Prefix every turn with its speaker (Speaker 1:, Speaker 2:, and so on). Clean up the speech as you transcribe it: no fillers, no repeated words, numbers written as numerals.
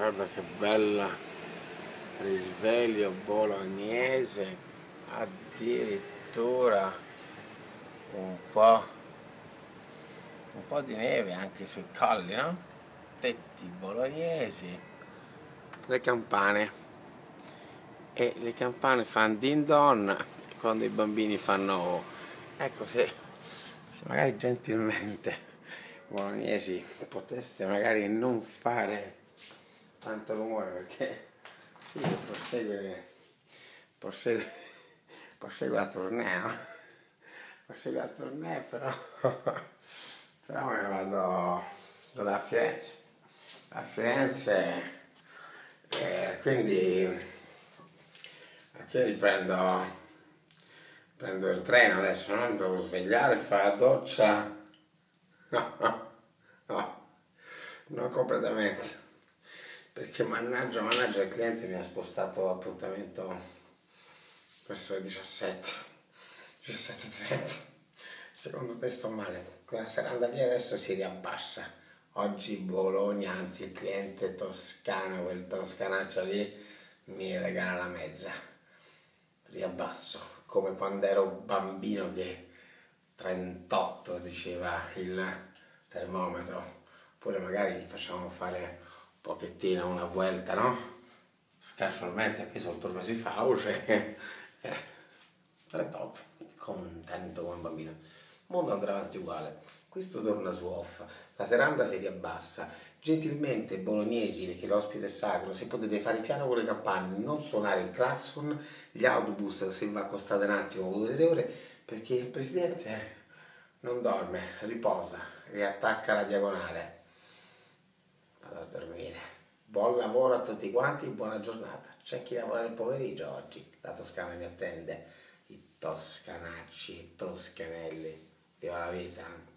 Speaker 1: Guarda che bella, risveglio bolognese, addirittura un po', di neve anche sui colli, no? Tetti bolognesi, le campane, e le campane fanno din don quando i bambini fanno, ecco, se magari gentilmente bolognesi poteste magari non fare tanto rumore, perché sì, prosegue la tournée, no? Prosegue la tournée, però me ne vado a Firenze, quindi prendo il treno adesso, no? Devo svegliare, fare la doccia. No, non completamente, perché mannaggia il cliente mi ha spostato l'appuntamento verso le 17:30. Secondo te sto male? Quella seranda lì adesso si riabbassa. Oggi Bologna, anzi il cliente toscano, quel toscanaccio lì, mi regala la mezza. Riabbasso, come quando ero bambino che 38 diceva il termometro. Oppure magari gli facciamo fare un pochettino una vuelta, no? Casualmente qui sul Turbo si fa, 38, contento come un bambino. Il mondo andrà avanti uguale. Questo torna su off, la seranda si riabbassa. Gentilmente bolognesi, perché l'ospite è sacro, se potete fare piano con le campane, non suonare il clacson, gli autobus se vi accostate un attimo potete le ore, perché il presidente non dorme, riposa, riattacca la diagonale. Vado a dormire. Buon lavoro a tutti quanti, buona giornata. C'è chi lavora nel pomeriggio oggi, la Toscana mi attende, i toscanacci, i toscanelli, viva la vita.